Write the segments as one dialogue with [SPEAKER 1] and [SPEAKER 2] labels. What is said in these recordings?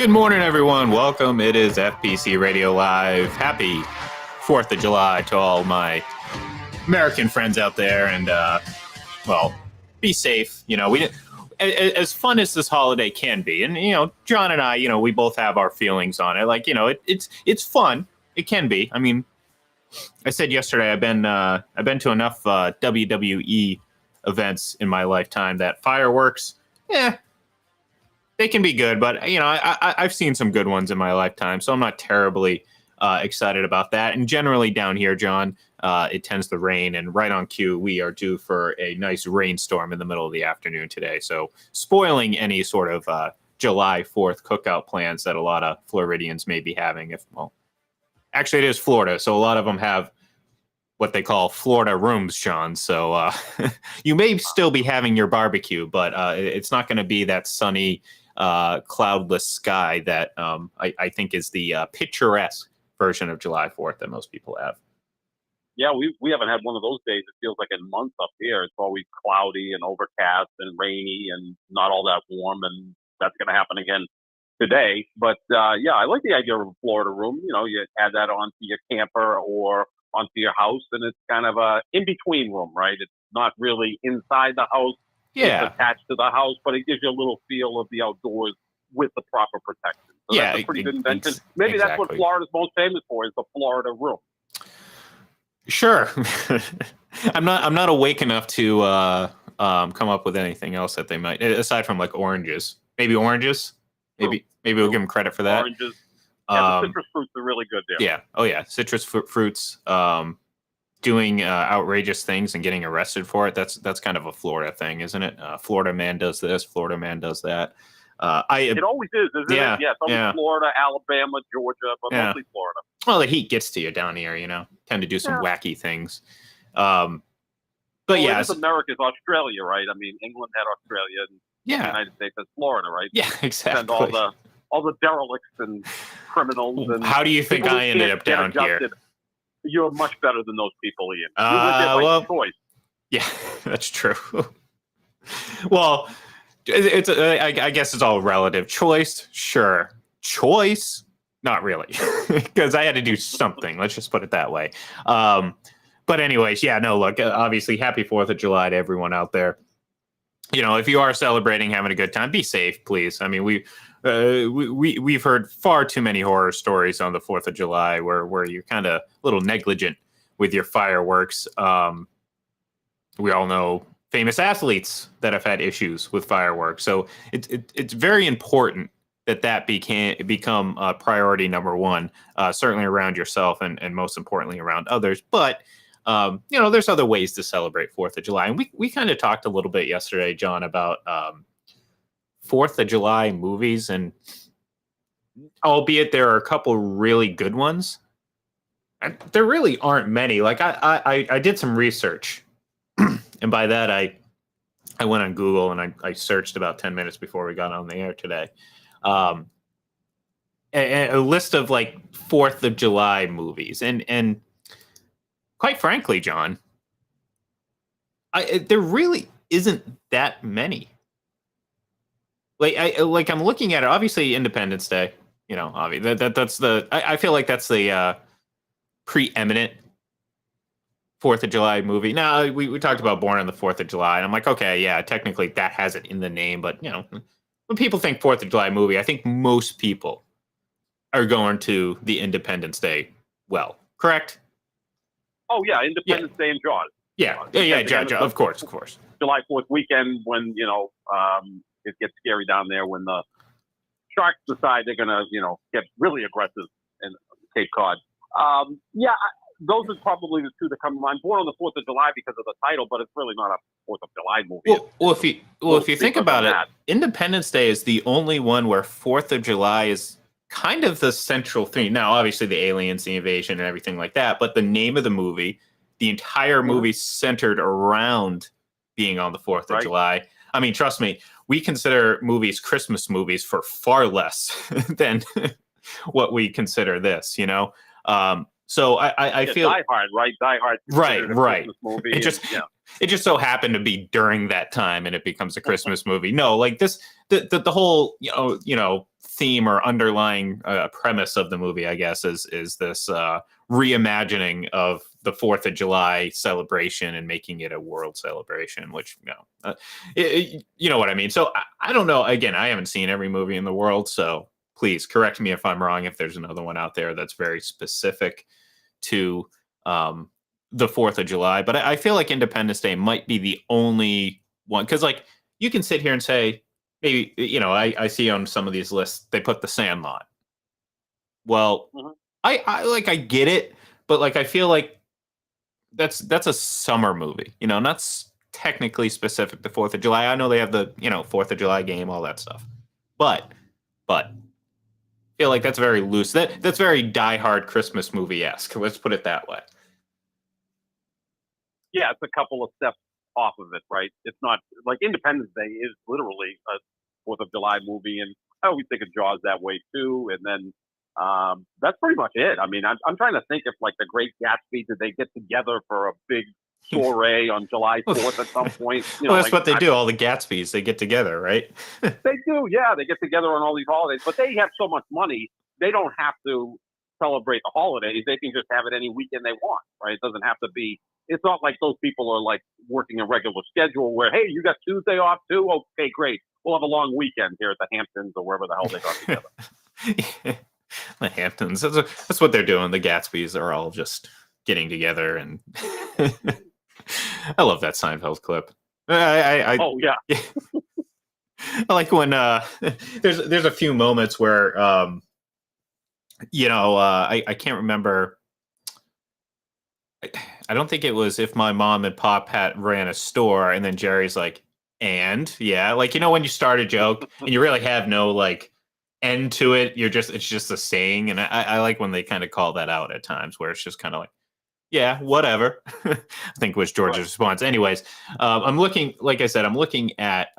[SPEAKER 1] Good morning, everyone. Welcome. It is FPC Radio Live. Happy 4th of July to all my American friends out there. And, well, be safe. You know, as fun as this holiday can be, and, you know, John and I, you know, we both have our feelings on it. Like, you know, it's fun. It can be. I mean, I said yesterday, I've been to enough WWE events in my lifetime that fireworks, they can be good, but you know, I've seen some good ones in my lifetime, so I'm not terribly excited about that. And generally down here, John, it tends to rain, and right on cue, we are due for a nice rainstorm in the middle of the afternoon today. So spoiling any sort of July 4th cookout plans that a lot of Floridians may be having. Actually, it is Florida, so a lot of them have what they call Florida rooms, John. So you may still be having your barbecue, but it's not going to be that sunny, cloudless sky that I think is the picturesque version of July 4th that most people have.
[SPEAKER 2] Yeah, we haven't had one of those days. It feels like in months up here. It's always cloudy and overcast and rainy and not all that warm, and that's going to happen again today. But yeah, I like the idea of a Florida room. You know, you add that onto your camper or onto your house, and it's kind of a in-between room, right? It's not really inside the house.
[SPEAKER 1] Yeah.
[SPEAKER 2] It's attached to the house, but it gives you a little feel of the outdoors with the proper protection. So
[SPEAKER 1] yeah,
[SPEAKER 2] that's a pretty good invention. Maybe that's what Florida's most famous for, is the Florida room.
[SPEAKER 1] Sure. I'm not awake enough to come up with anything else that they might, aside from like oranges. Maybe oranges. Maybe we'll give them credit for that.
[SPEAKER 2] Oranges. Yeah, the citrus fruits are really good there.
[SPEAKER 1] Yeah. Oh, yeah. Citrus fruits doing outrageous things and getting arrested for it. That's kind of a Florida thing, isn't it? Florida man does this. Florida man does that.
[SPEAKER 2] It always is, isn't it? Yeah, it's always Florida, Alabama, Georgia, but mostly Florida.
[SPEAKER 1] Well, the heat gets to you down here, you know. Tend to do some wacky things. But yeah,
[SPEAKER 2] it's America's Australia, right? I mean, England had Australia, and the United States has Florida, right?
[SPEAKER 1] Yeah, exactly.
[SPEAKER 2] And all the derelicts and criminals. And
[SPEAKER 1] how do you think I ended up down here?
[SPEAKER 2] You're much better than those people, Ian. You live there by choice.
[SPEAKER 1] Yeah, that's true. Well, I guess it's all relative. Choice, sure. Choice, not really, because I had to do something. Let's just put it that way. But anyways, yeah, no, look, obviously, happy 4th of July to everyone out there. You know, if you are celebrating, having a good time, be safe, please. I mean, we've heard far too many horror stories on the 4th of July where you're kind of a little negligent with your fireworks. We all know famous athletes that have had issues with fireworks. So it's very important that become priority number one, certainly around yourself and most importantly around others. But you know, there's other ways to celebrate 4th of July. And we kind of talked a little bit yesterday, John, about 4th of July movies, and albeit there are a couple really good ones, there really aren't many. Like I did some research, and by that I went on Google and I searched about 10 minutes before we got on the air today. A list of like 4th of July movies, and quite frankly, John, there really isn't that many. I'm looking at it. Obviously, Independence Day. You know, that's the. I feel like that's the preeminent 4th of July movie. Now we talked about Born on the 4th of July, and I'm like, okay, yeah, technically that has it in the name, but you know, when people think 4th of July movie, I think most people are going to the Independence Day. Well, correct?
[SPEAKER 2] Oh yeah, Independence Day and Jaws.
[SPEAKER 1] Yeah, of course.
[SPEAKER 2] July 4th weekend, when you know it gets scary down there, when the sharks decide they're gonna get really aggressive in Cape Cod. Those are probably the two that come to mind. Born on the 4th of July because of the title, but it's really not a 4th of July movie.
[SPEAKER 1] If you think about it, Independence Day is the only one where 4th of July is kind of the central theme. Now, obviously, the aliens, the invasion, and everything like that, but the name of the movie, the entire movie centered around being on the 4th of July. I mean, trust me, we consider movies Christmas movies for far less than what we consider this, you know? So I feel
[SPEAKER 2] Die Hard, right? Die Hard,
[SPEAKER 1] right.
[SPEAKER 2] Movie
[SPEAKER 1] It just so happened to be during that time, and it becomes a Christmas movie. No, like this, the whole theme or underlying premise of the movie, I guess, is this reimagining of the 4th of July celebration and making it a world celebration, which, you know what I mean? So I don't know. Again, I haven't seen every movie in the world, so please correct me if I'm wrong, if there's another one out there that's very specific to the 4th of July. But I feel like Independence Day might be the only one, because like you can sit here and say, maybe, I see on some of these lists they put The Sandlot. Well,
[SPEAKER 2] Mhm.
[SPEAKER 1] I get it, but like I feel like that's a summer movie, not technically specific to 4th of July. I know they have the 4th of July game, all that stuff, but I feel like that's very loose. That's very Die Hard Christmas movie esque. Let's put it that way.
[SPEAKER 2] Yeah, it's a couple of steps off of it, right? It's not like Independence Day is literally a 4th of July movie, and I always think of Jaws that way too. And then that's pretty much it. I mean, I'm trying to think if like the Great Gatsby, did they get together for a big soiree on July 4th at some point?
[SPEAKER 1] Well, that's what they do. All the Gatsbys, they get together, right?
[SPEAKER 2] They do, yeah. They get together on all these holidays, but they have so much money, they don't have to celebrate the holidays. They can just have it any weekend they want, right? It doesn't have to be. It's not like those people are like working a regular schedule where, hey, you got Tuesday off too? Okay, great. We'll have a long weekend here at the Hamptons or wherever the hell they got together.
[SPEAKER 1] The Hamptons. That's what they're doing. The Gatsbys are all just getting together, and I love that Seinfeld clip.
[SPEAKER 2] Oh yeah.
[SPEAKER 1] I like when there's a few moments where I can't remember. I don't think it was If My Mom and Pop ran a store, and then Jerry's like, and yeah, like when you start a joke and you really have no like end to it, it's just a saying, and I like when they kind of call that out at times where it's just kind of like, yeah, whatever. I think was George's response. Anyways, I'm looking, like I said, I'm looking at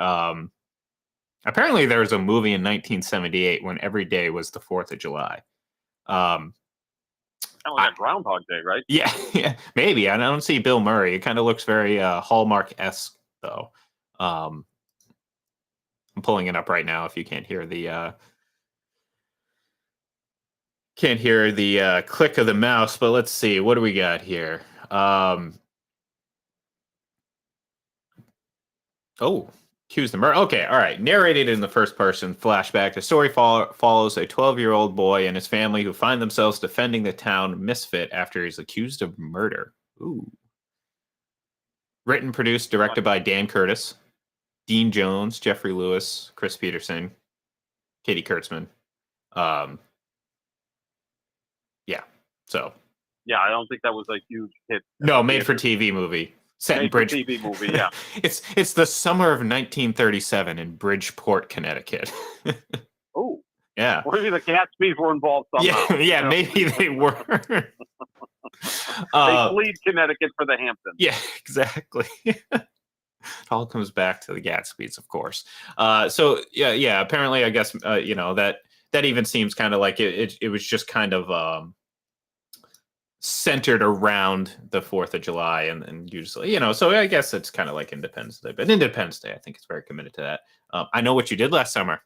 [SPEAKER 1] apparently there was a movie in 1978 when every day was the 4th of July.
[SPEAKER 2] Like Groundhog Day, right?
[SPEAKER 1] Yeah, maybe. I don't see Bill Murray. It kind of looks very Hallmark-esque, though. I'm pulling it up right now. If you can't hear the click of the mouse, but let's see. What do we got here? Accused of murder. Okay, all right. Narrated in the first person flashback, the story follows a 12-year-old boy and his family who find themselves defending the town misfit after he's accused of murder. Ooh. Written, produced, directed by Dan Curtis, Dean Jones, Jeffrey Lewis, Chris Peterson, Katie Kurtzman. Yeah. So.
[SPEAKER 2] Yeah, I don't think that was a huge hit.
[SPEAKER 1] No, made for TV movie. Set in Bridge.
[SPEAKER 2] TV movie, yeah.
[SPEAKER 1] It's the summer of 1937 in Bridgeport, Connecticut.
[SPEAKER 2] Oh.
[SPEAKER 1] Yeah.
[SPEAKER 2] Or maybe the Gatsbys were involved somehow.
[SPEAKER 1] Yeah, maybe they were.
[SPEAKER 2] They fleed Connecticut for the Hamptons.
[SPEAKER 1] Yeah, exactly. It all comes back to the Gatsbys, of course. So yeah. Apparently, I guess that even seems kind of like it was just kind of centered around the 4th of July, and usually, so I guess it's kind of like Independence Day. But Independence Day, I think it's very committed to that. I Know What You Did Last Summer.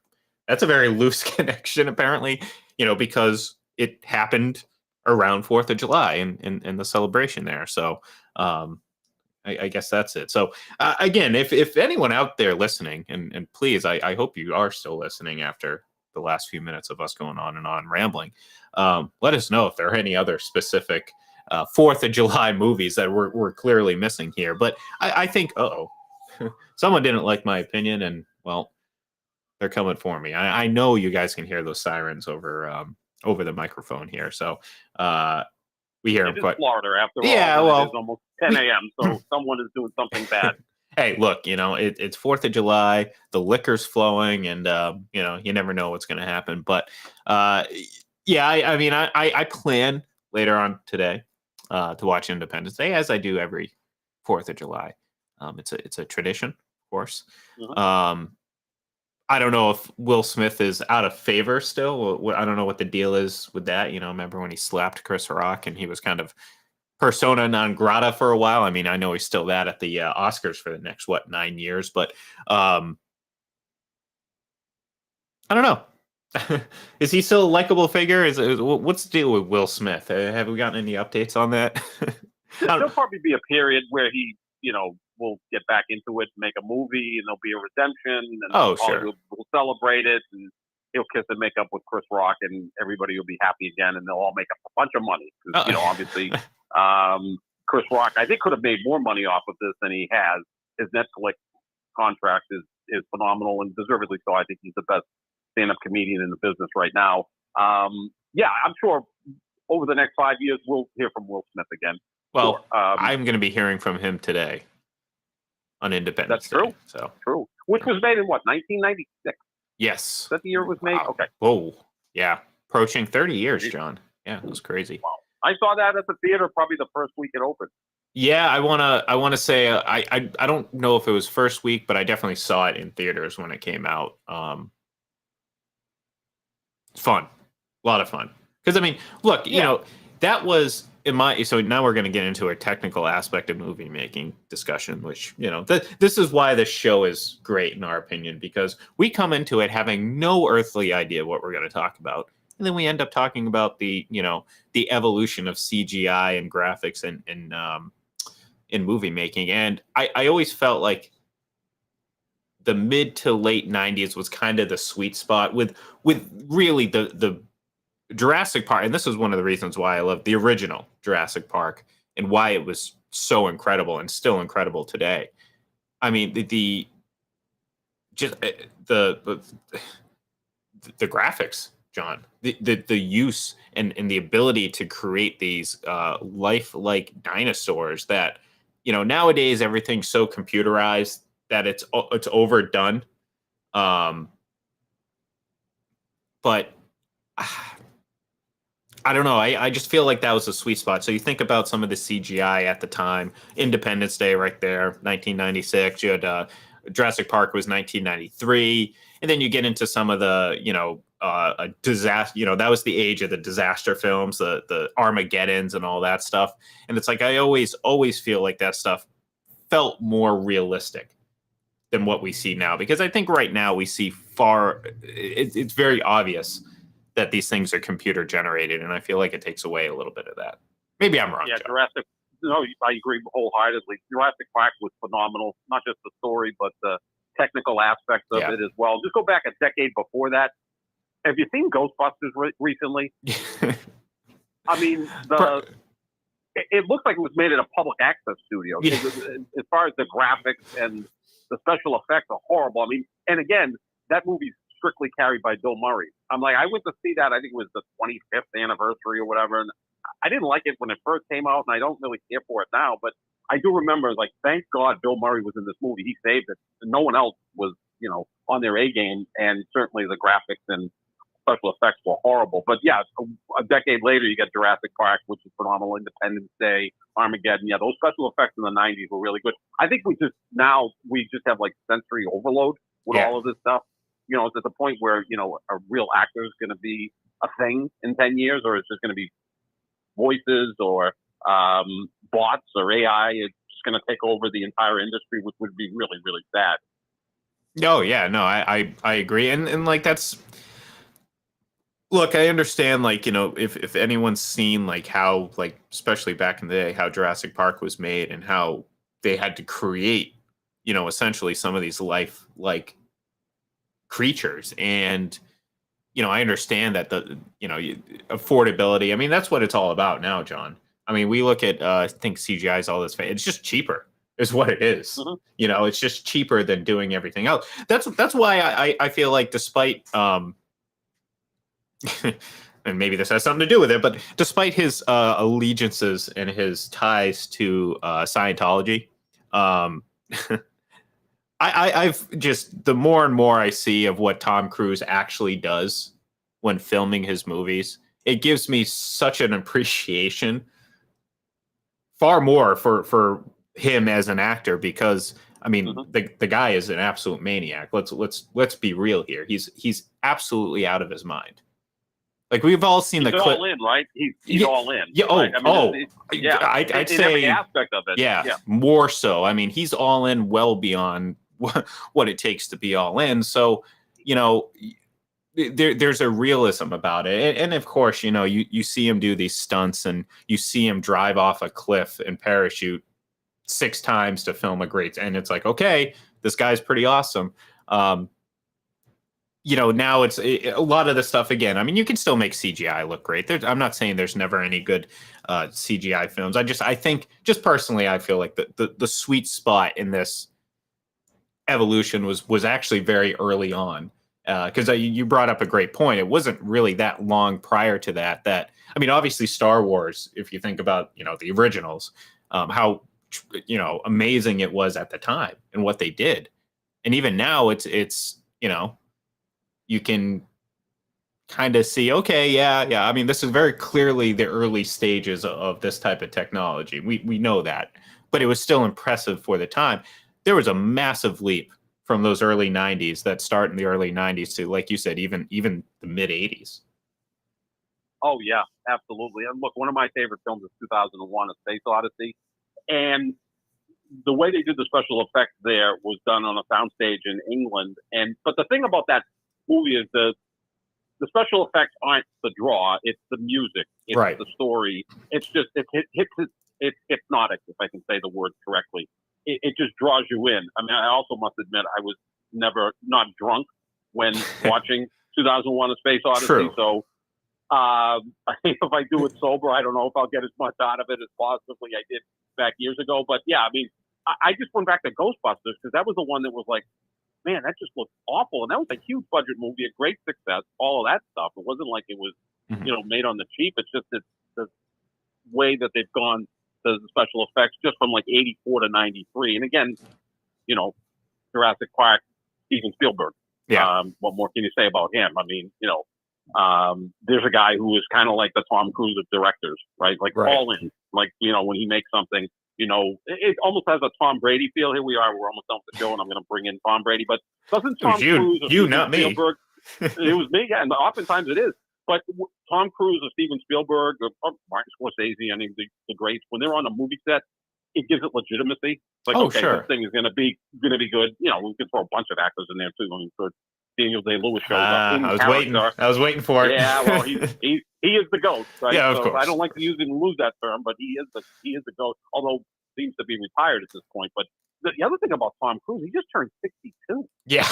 [SPEAKER 1] That's a very loose connection, apparently, because it happened around 4th of July and the celebration there. So I guess that's it. So again, if anyone out there listening, and please, I hope you are still listening after the last few minutes of us going on and on rambling, let us know if there are any other specific 4th of July movies that we're clearly missing here. But I think, someone didn't like my opinion, and well, they're coming for me. I know you guys can hear those sirens over the microphone here. So we hear them quite.
[SPEAKER 2] Florida, after all.
[SPEAKER 1] Yeah, well,
[SPEAKER 2] it's almost 10 a.m. So someone is doing something bad.
[SPEAKER 1] Hey, look, it's 4th of July, the liquor's flowing, and you never know what's going to happen. But yeah, I mean, I plan later on today to watch Independence Day, as I do every 4th of July. It's a tradition, of course.
[SPEAKER 2] Mm-hmm.
[SPEAKER 1] I don't know if Will Smith is out of favor still. I don't know what the deal is with that. Remember when he slapped Chris Rock and he was kind of persona non grata for a while. I mean, I know he's still that at the Oscars for the next 9 years, but I don't know. Is he still a likable figure? What's the deal with Will Smith? Have we gotten any updates on that?
[SPEAKER 2] There'll probably be a period where he, will get back into it, make a movie, and there'll be a redemption, and
[SPEAKER 1] Oh, sure.
[SPEAKER 2] Hollywood will celebrate it, and he'll kiss and make up with Chris Rock, and everybody will be happy again, and they'll all make up a bunch of money. Because, obviously, Chris Rock, I think, could have made more money off of this than he has. His Netflix contract is phenomenal, and deservedly so. I think he's the best stand-up comedian in the business right now. Yeah, I'm sure over the next 5 years we'll hear from Will Smith again.
[SPEAKER 1] Well, I'm going to be hearing from him today on Independence Day.
[SPEAKER 2] That's true.
[SPEAKER 1] So
[SPEAKER 2] true. Which was made in what, 1996?
[SPEAKER 1] Yes.
[SPEAKER 2] Is that the year it was made?
[SPEAKER 1] Wow.
[SPEAKER 2] Okay.
[SPEAKER 1] Whoa. Yeah. Approaching 30 years, John. Yeah, it was crazy.
[SPEAKER 2] Wow. I saw that at the theater probably the first week it opened.
[SPEAKER 1] Yeah, I wanna say I don't know if it was first week, but I definitely saw it in theaters when it came out. Fun, a lot of fun. Because I mean, look, that was so now we're going to get into a technical aspect of movie making discussion, which this is why this show is great in our opinion, because we come into it having no earthly idea what we're going to talk about, and then we end up talking about the evolution of CGI and graphics and in movie making. And I always felt like the mid to late 90s was kind of the sweet spot with really the Jurassic Park. And this is one of the reasons why I love the original Jurassic Park and why it was so incredible and still incredible today. I mean, the graphics, John, the use and the ability to create these lifelike dinosaurs that, nowadays everything's so computerized that it's overdone. But I don't know. I just feel like that was a sweet spot. So you think about some of the CGI at the time, Independence Day right there, 1996. You had Jurassic Park was 1993. And then you get into some of the, a disaster, that was the age of the disaster films, the Armageddons and all that stuff. And it's like, I always feel like that stuff felt more realistic than what we see now, because I think right now we see it's very obvious that these things are computer generated, and I feel like it takes away a little bit of that. Maybe I'm wrong.
[SPEAKER 2] Yeah, Jurassic. No, I agree wholeheartedly. Jurassic Park was phenomenal, not just the story, but the technical aspects of it as well. Just go back a decade before that. Have you seen Ghostbusters recently? I mean, it looks like it was made at a public access studio.
[SPEAKER 1] Yeah.
[SPEAKER 2] As far as the graphics and the special effects are horrible. I mean, and again, that movie's strictly carried by Bill Murray. I'm like, I went to see that. I think it was the 25th anniversary or whatever. And I didn't like it when it first came out, and I don't really care for it now. But I do remember, like, thank God Bill Murray was in this movie. He saved it. No one else was, on their A game. And certainly the graphics and special effects were horrible. But yeah, a decade later, you get Jurassic Park, which is phenomenal. Independence Day, Armageddon. Yeah, those special effects in the 90s were really good. I think we just have like sensory overload with all of this stuff. It's at the point where, a real actor is going to be a thing in 10 years, or it's just going to be voices or bots or AI. It's just going to take over the entire industry, which would be really, really sad.
[SPEAKER 1] Oh, yeah, no, I agree. And like, look, I understand, like, if anyone's seen, like, how, like, especially back in the day, how Jurassic Park was made and how they had to create, essentially some of these like creatures. And I understand that the affordability, I mean, that's what it's all about now, John. I mean, we look at I think CGI is all this, it's just cheaper is what it is.
[SPEAKER 2] Mm-hmm.
[SPEAKER 1] It's just cheaper than doing everything else. That's why I feel like, despite and maybe this has something to do with it, but despite his allegiances and his ties to Scientology, I've just, the more and more I see of what Tom Cruise actually does when filming his movies, it gives me such an appreciation, far more for him as an actor, because I mean, the guy is an absolute maniac. Let's be real here. He's absolutely out of his mind. Like, we've all seen the clip.
[SPEAKER 2] All in, right? He's all in.
[SPEAKER 1] Yeah.
[SPEAKER 2] Right?
[SPEAKER 1] I'd say
[SPEAKER 2] every aspect of it.
[SPEAKER 1] Yeah, more so. I mean, he's all in, well beyond what it takes to be all in. So, there's a realism about it, and of course, you see him do these stunts, and you see him drive off a cliff and parachute 6 times to film a great, and it's like, okay, this guy's pretty awesome. Now it's a lot of the stuff again. I mean, you can still make CGI look great. I'm not saying there's never any good CGI films. I think, just personally, I feel like the sweet spot in this evolution was actually very early on. Because you brought up a great point. It wasn't really that long prior to that. I mean, obviously, Star Wars. If you think about the originals, how amazing it was at the time and what they did, and even now it's you can kind of see, okay, yeah. I mean, this is very clearly the early stages of this type of technology. We know that, but it was still impressive for the time. There was a massive leap from those early 90s that start in the early 90s to, like you said, even the mid 80s.
[SPEAKER 2] Oh yeah, absolutely. And look, one of my favorite films is 2001: A Space Odyssey, and the way they did the special effects there was done on a soundstage in England. But the thing about that movie is the special effects aren't the draw; it's the music, it's
[SPEAKER 1] right.
[SPEAKER 2] the story. It's just it's hypnotic, if I can say the word correctly. It just draws you in. I mean, I also must admit I was never not drunk when watching 2001: A Space Odyssey.
[SPEAKER 1] True.
[SPEAKER 2] So if I do it sober, I don't know if I'll get as much out of it as possibly I did back years ago. But yeah, I mean, I just went back to Ghostbusters because that was the one that was like, man, that just looked awful. And that was a huge budget movie, a great success, all of that stuff. It wasn't like it was, made on the cheap. It's just the way that they've gone to the special effects just from like 84 to 93. And again, Jurassic Park, Steven Spielberg.
[SPEAKER 1] Yeah.
[SPEAKER 2] What more can you say about him? I mean, there's a guy who is kind of like the Tom Cruise of directors, right? Like all in, like, when he makes something, it almost has a Tom Brady feel. Here we are, we're almost done with the show, and I'm going to bring in Tom Brady. But doesn't Tom Cruise or Steven
[SPEAKER 1] not
[SPEAKER 2] Spielberg?
[SPEAKER 1] Me.
[SPEAKER 2] It was me, yeah, and oftentimes it is. But Tom Cruise or Steven Spielberg or Martin Scorsese, I mean, the greats, when they're on a movie set, it gives it legitimacy. Like,
[SPEAKER 1] sure.
[SPEAKER 2] This thing is going to be good. We can throw a bunch of actors in there too. I mean, for Daniel Day-Lewis shows up.
[SPEAKER 1] I was waiting for it.
[SPEAKER 2] Yeah, well, he is the GOAT, right?
[SPEAKER 1] Yeah, of course.
[SPEAKER 2] I don't like to use that term, but he is the GOAT. Although seems to be retired at this point. But the other thing about Tom Cruise, he just turned 62.
[SPEAKER 1] Yeah.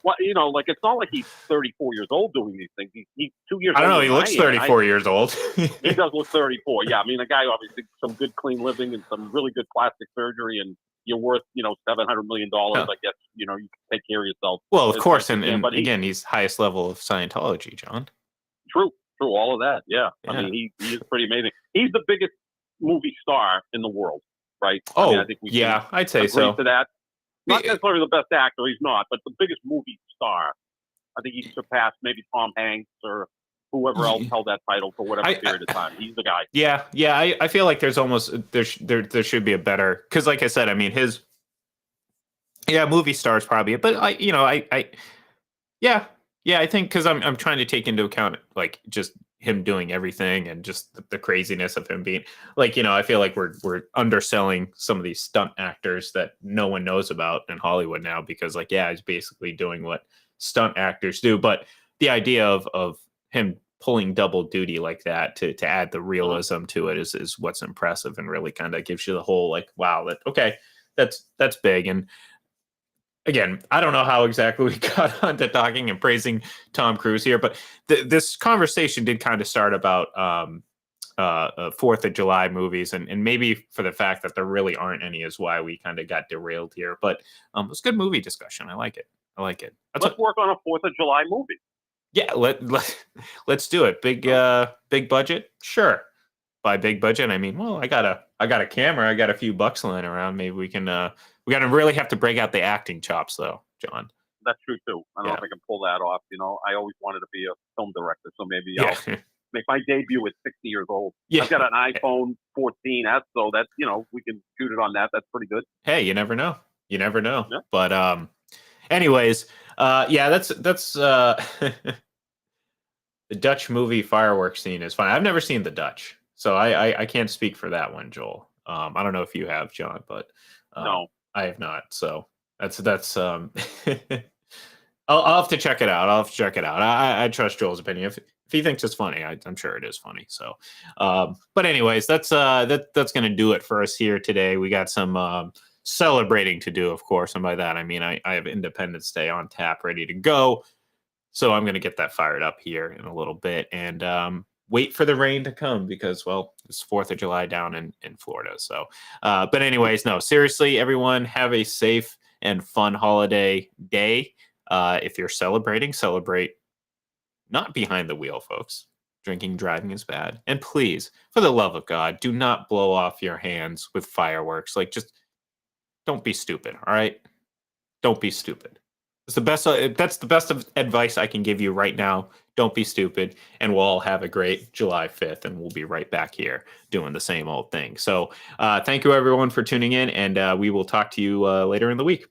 [SPEAKER 2] Well, like it's not like he's 34 years old doing these things. He's 2 years.
[SPEAKER 1] I don't know. He looks 34 years old.
[SPEAKER 2] He does look 34. Yeah, I mean, a guy obviously some good clean living and some really good plastic surgery, and you're worth $700 million. I guess you can take care of yourself.
[SPEAKER 1] Well, of course, and again, he's highest level of Scientology, John.
[SPEAKER 2] True, all of that. Yeah. I mean, he is pretty amazing. He's the biggest movie star in the world, right? I think
[SPEAKER 1] I'd say so.
[SPEAKER 2] To that. Not necessarily the best actor, he's not, but the biggest movie star. I think he surpassed maybe Tom Hanks or whoever else held that title for whatever period of time. He's the guy.
[SPEAKER 1] Yeah. I feel like there's almost there should be a better, because like I said, I mean his movie stars probably, but I think because I'm trying to take into account like just him doing everything and just the craziness of him being like, I feel like we're underselling some of these stunt actors that no one knows about in Hollywood now, because like, he's basically doing what stunt actors do. But the idea of him pulling double duty like that to add the realism to it is what's impressive, and really kind of gives you the whole like, wow, that's big. And again, I don't know how exactly we got onto talking and praising Tom Cruise here, but this conversation did kind of start about 4th of July movies, and maybe for the fact that there really aren't any is why we kind of got derailed here. But it was a good movie discussion. I like it.
[SPEAKER 2] Let's work on a 4th of July movie.
[SPEAKER 1] Yeah, let's do it. Big budget, sure. By big budget, I mean, well, I got a camera, I got a few bucks lying around. Maybe we can. We gotta really have to break out the acting chops, though, John.
[SPEAKER 2] That's true too. I don't know if I can pull that off. I always wanted to be a film director, so maybe I'll make my debut at 60 years old. Yeah. I've got an iPhone 14s, so that's we can shoot it on that. That's pretty good.
[SPEAKER 1] Hey, you never know. Yeah.
[SPEAKER 2] But
[SPEAKER 1] anyways, that's the Dutch movie fireworks scene is fine. I've never seen The Dutch, so I can't speak for that one, Joel. I don't know if you have, John, but
[SPEAKER 2] no,
[SPEAKER 1] I have not. So that's I'll have to check it out. I trust Joel's opinion. If he thinks it's funny, I'm sure it is funny. So, but anyways, that's gonna do it for us here today. We got some celebrating to do, of course, and by that I mean I have Independence Day on tap, ready to go. So I'm gonna get that fired up here in a little bit, and wait for the rain to come because, well, it's 4th of July down in Florida. So, but anyways, no, seriously, everyone, have a safe and fun holiday day. If you're celebrating, celebrate not behind the wheel, folks. Drinking, driving is bad. And please, for the love of God, do not blow off your hands with fireworks. Like, just don't be stupid, all right? Don't be stupid. It's the best. That's the best of advice I can give you right now. Don't be stupid, and we'll all have a great July 5th, and we'll be right back here doing the same old thing. So, thank you everyone for tuning in, and we will talk to you later in the week.